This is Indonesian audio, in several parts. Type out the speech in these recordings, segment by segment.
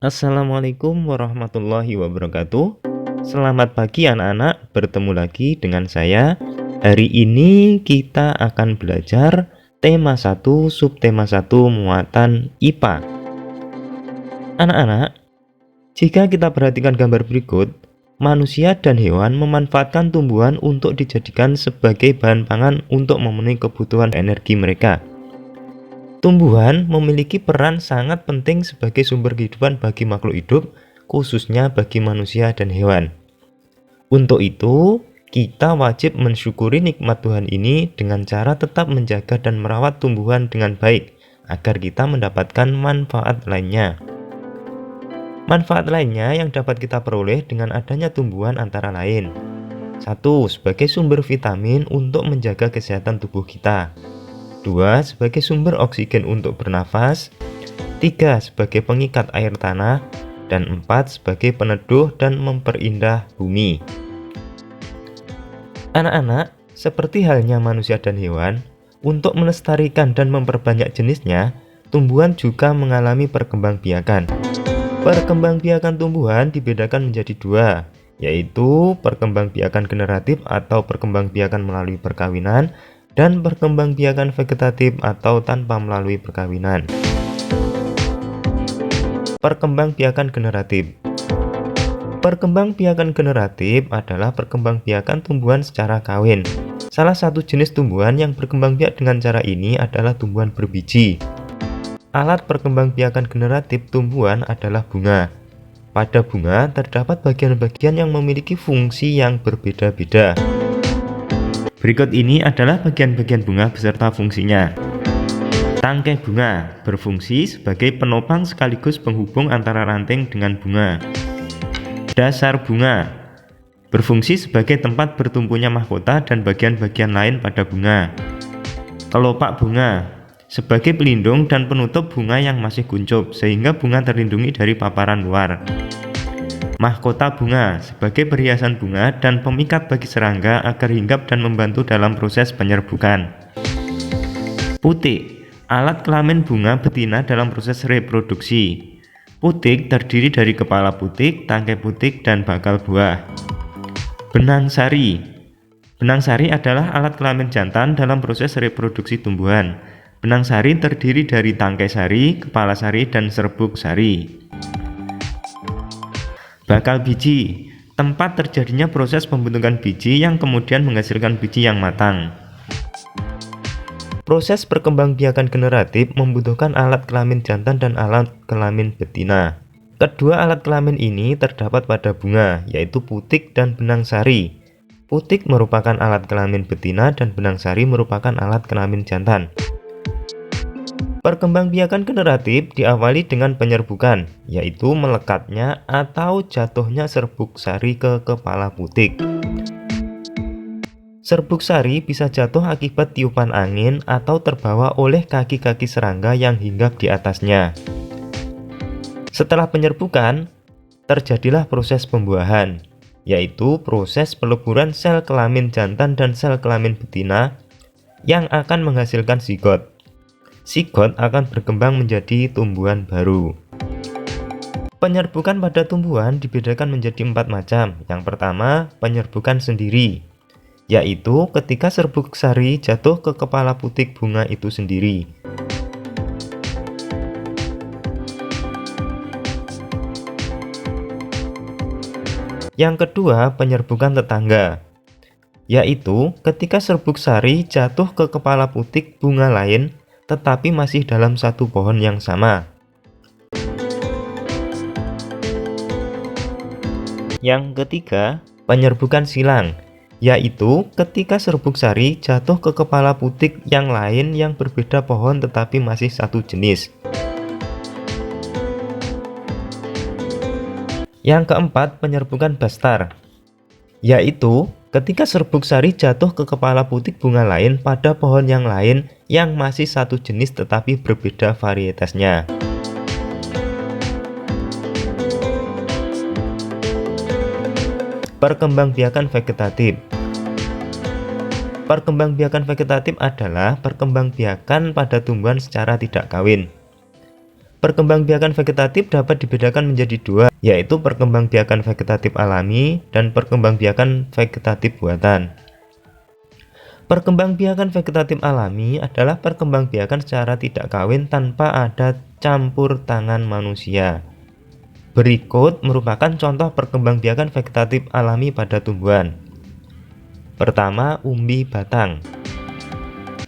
Assalamualaikum warahmatullahi wabarakatuh. Selamat pagi anak-anak, bertemu lagi dengan saya. Hari ini kita akan belajar tema 1, subtema 1 muatan IPA. Anak-anak, jika kita perhatikan gambar berikut, manusia dan hewan memanfaatkan tumbuhan untuk dijadikan sebagai bahan pangan untuk memenuhi kebutuhan energi mereka. Tumbuhan memiliki peran sangat penting sebagai sumber kehidupan bagi makhluk hidup, khususnya bagi manusia dan hewan. Untuk itu, kita wajib mensyukuri nikmat Tuhan ini dengan cara tetap menjaga dan merawat tumbuhan dengan baik, agar kita mendapatkan manfaat lainnya. Manfaat lainnya yang dapat kita peroleh dengan adanya tumbuhan antara lain: 1. Sebagai sumber vitamin untuk menjaga kesehatan tubuh kita. 2. Sebagai sumber oksigen untuk bernafas. 3. Sebagai pengikat air tanah. Dan 4. Sebagai peneduh dan memperindah bumi. Anak-anak, seperti halnya manusia dan hewan, untuk melestarikan dan memperbanyak jenisnya, tumbuhan juga mengalami perkembangbiakan. Perkembangbiakan tumbuhan dibedakan menjadi dua, yaitu perkembangbiakan generatif atau perkembangbiakan melalui perkawinan, dan perkembangbiakan vegetatif atau tanpa melalui perkawinan. Perkembangbiakan generatif. Perkembangbiakan generatif adalah perkembangbiakan tumbuhan secara kawin. Salah satu jenis tumbuhan yang berkembangbiak dengan cara ini adalah tumbuhan berbiji. Alat perkembangbiakan generatif tumbuhan adalah bunga. Pada bunga terdapat bagian-bagian yang memiliki fungsi yang berbeda-beda. Berikut ini adalah bagian-bagian bunga beserta fungsinya. Tangkai bunga berfungsi sebagai penopang sekaligus penghubung antara ranting dengan bunga. Dasar bunga berfungsi sebagai tempat bertumpunya mahkota dan bagian-bagian lain pada bunga. Kelopak bunga sebagai pelindung dan penutup bunga yang masih kuncup, sehingga bunga terlindungi dari paparan luar. Mahkota bunga sebagai perhiasan bunga dan pemikat bagi serangga agar hinggap dan membantu dalam proses penyerbukan. Putik, alat kelamin bunga betina dalam proses reproduksi. Putik terdiri dari kepala putik, tangkai putik, dan bakal buah. Benang sari. Benang sari adalah alat kelamin jantan dalam proses reproduksi tumbuhan. Benang sari terdiri dari tangkai sari, kepala sari, dan serbuk sari. Bakal biji, tempat terjadinya proses pembentukan biji yang kemudian menghasilkan biji yang matang. Proses perkembangbiakan generatif membutuhkan alat kelamin jantan dan alat kelamin betina. Kedua alat kelamin ini terdapat pada bunga, yaitu putik dan benang sari. Putik merupakan alat kelamin betina dan benang sari merupakan alat kelamin jantan. Perkembangbiakan generatif diawali dengan penyerbukan, yaitu melekatnya atau jatuhnya serbuk sari ke kepala putik. Serbuk sari bisa jatuh akibat tiupan angin atau terbawa oleh kaki-kaki serangga yang hinggap di atasnya. Setelah penyerbukan, terjadilah proses pembuahan, yaitu proses peleburan sel kelamin jantan dan sel kelamin betina yang akan menghasilkan zigot. Zigot akan berkembang menjadi tumbuhan baru. Penyerbukan pada tumbuhan dibedakan menjadi 4 macam. Yang pertama, penyerbukan sendiri, yaitu ketika serbuk sari jatuh ke kepala putik bunga itu sendiri. Yang kedua, penyerbukan tetangga, yaitu ketika serbuk sari jatuh ke kepala putik bunga lain tetapi masih dalam satu pohon yang sama. Yang ketiga, penyerbukan silang, yaitu ketika serbuk sari jatuh ke kepala putik yang lain yang berbeda pohon tetapi masih satu jenis. Yang keempat, penyerbukan bastar, yaitu ketika serbuk sari jatuh ke kepala putik bunga lain pada pohon yang lain yang masih satu jenis tetapi berbeda varietasnya. Perkembangbiakan vegetatif. Perkembangbiakan vegetatif adalah perkembangbiakan pada tumbuhan secara tidak kawin. Perkembangbiakan vegetatif dapat dibedakan menjadi dua, yaitu perkembangbiakan vegetatif alami dan perkembangbiakan vegetatif buatan. Perkembangbiakan vegetatif alami adalah perkembangbiakan secara tidak kawin tanpa ada campur tangan manusia. Berikut merupakan contoh perkembangbiakan vegetatif alami pada tumbuhan. Pertama, umbi batang.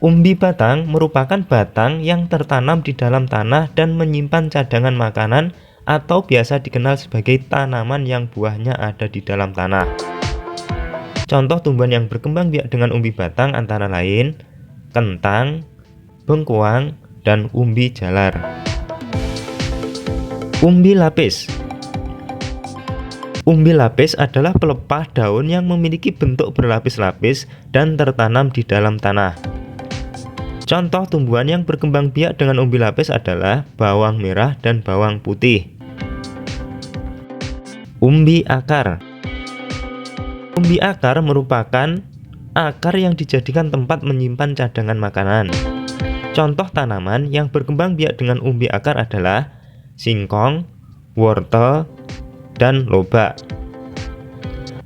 Umbi batang merupakan batang yang tertanam di dalam tanah dan menyimpan cadangan makanan atau biasa dikenal sebagai tanaman yang buahnya ada di dalam tanah. Contoh tumbuhan yang berkembang biak dengan umbi batang antara lain kentang, bengkuang, dan umbi jalar. Umbi lapis. Umbi lapis adalah pelepah daun yang memiliki bentuk berlapis-lapis dan tertanam di dalam tanah. Contoh tumbuhan yang berkembang biak dengan umbi lapis adalah bawang merah dan bawang putih. Umbi akar. Umbi akar merupakan akar yang dijadikan tempat menyimpan cadangan makanan. Contoh tanaman yang berkembang biak dengan umbi akar adalah singkong, wortel, dan lobak.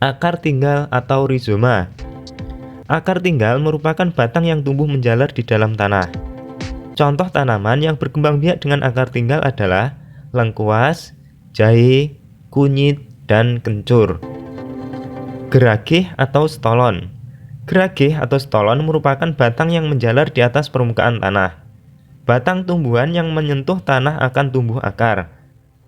Akar tinggal atau rizoma. Akar tinggal merupakan batang yang tumbuh menjalar di dalam tanah. Contoh tanaman yang berkembang biak dengan akar tinggal adalah lengkuas, jahe, kunyit, dan kencur. Geragih atau stolon. Geragih atau stolon merupakan batang yang menjalar di atas permukaan tanah. Batang tumbuhan yang menyentuh tanah akan tumbuh akar.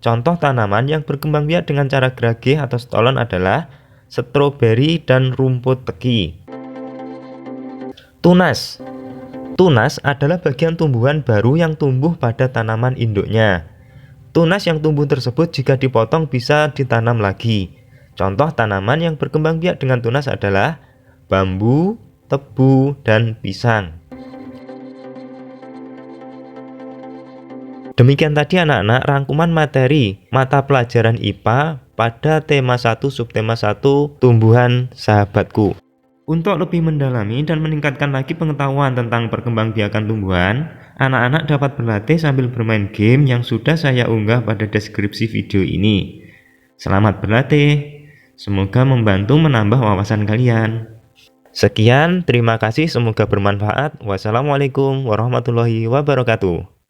Contoh tanaman yang berkembang biak dengan cara geragih atau stolon adalah stroberi dan rumput teki. Tunas. Tunas adalah bagian tumbuhan baru yang tumbuh pada tanaman induknya. Tunas yang tumbuh tersebut jika dipotong bisa ditanam lagi. Contoh tanaman yang berkembang biak dengan tunas adalah bambu, tebu, dan pisang. Demikian tadi anak-anak rangkuman materi mata pelajaran IPA pada tema 1 subtema 1 tumbuhan sahabatku. Untuk lebih mendalami dan meningkatkan lagi pengetahuan tentang perkembangbiakan tumbuhan, anak-anak dapat berlatih sambil bermain game yang sudah saya unggah pada deskripsi video ini. Selamat berlatih, semoga membantu menambah wawasan kalian. Sekian, terima kasih, semoga bermanfaat. Wassalamualaikum warahmatullahi wabarakatuh.